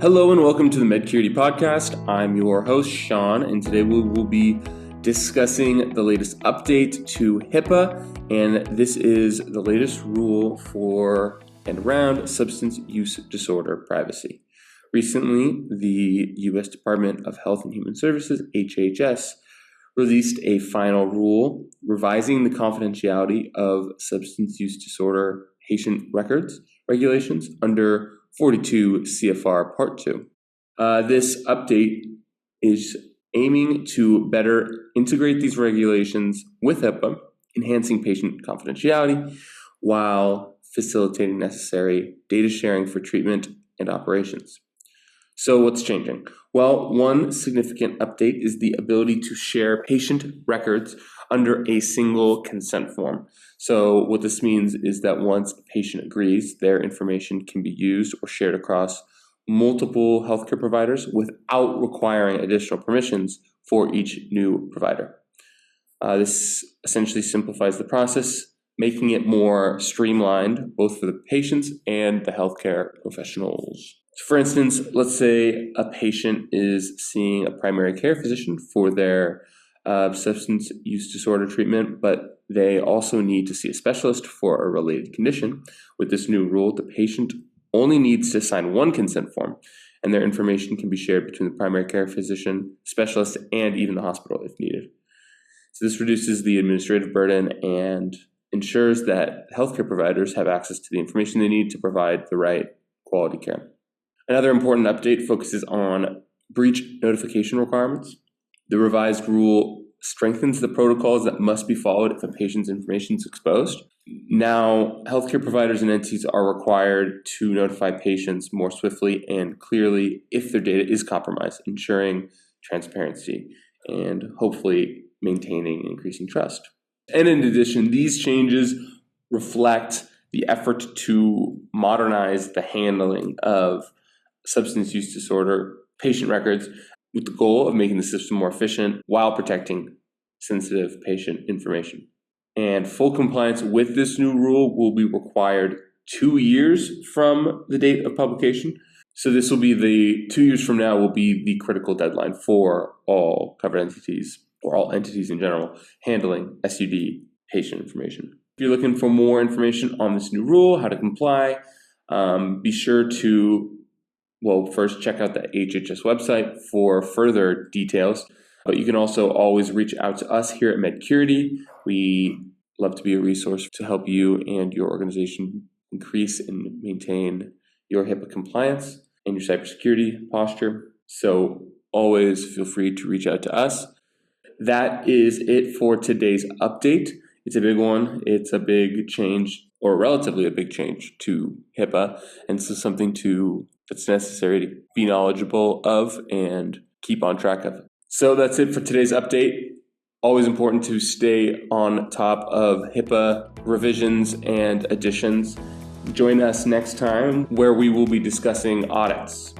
Hello and welcome to the Medcurity podcast. I'm your host, Sean, and today we will be discussing the latest update to HIPAA, and this is the latest rule for and around substance use disorder privacy. Recently, the U.S. Department of Health and Human Services, HHS, released a final rule revising the confidentiality of substance use disorder patient records regulations under 42 CFR Part 2. This update is aiming to better integrate these regulations with HIPAA, enhancing patient confidentiality while facilitating necessary data sharing for treatment and operations. So what's changing? Well, one significant update is the ability to share patient records under a single consent form. So what this means is that once a patient agrees, their information can be used or shared across multiple healthcare providers without requiring additional permissions for each new provider. This essentially simplifies the process, making it more streamlined both for the patients and the healthcare professionals. For instance, let's say a patient is seeing a primary care physician for their substance use disorder treatment, but they also need to see a specialist for a related condition. With this new rule, the patient only needs to sign one consent form, and their information can be shared between the primary care physician, specialist, and even the hospital if needed. So this reduces the administrative burden and ensures that healthcare providers have access to the information they need to provide the right quality care. Another important update focuses on breach notification requirements. The revised rule strengthens the protocols that must be followed if a patient's information is exposed. Now, healthcare providers and entities are required to notify patients more swiftly and clearly if their data is compromised, ensuring transparency and hopefully maintaining and increasing trust. And in addition, these changes reflect the effort to modernize the handling of substance use disorder patient records with the goal of making the system more efficient while protecting sensitive patient information. And full compliance with this new rule will be required 2 years from the date of publication. So this will be 2 years from now will be the critical deadline for all covered entities or all entities in general handling SUD patient information. If you're looking for more information on this new rule, how to comply, be sure to first check out the HHS website for further details, but you can also always reach out to us here at Medcurity. We love to be a resource to help you and your organization increase and maintain your HIPAA compliance and your cybersecurity posture. So always feel free to reach out to us. That is it for today's update. It's a big one. It's a big change, or relatively a big change to HIPAA, and so something that's necessary to be knowledgeable of and keep on track of. So that's it for today's update. Always important to stay on top of HIPAA revisions and additions. Join us next time where we will be discussing audits.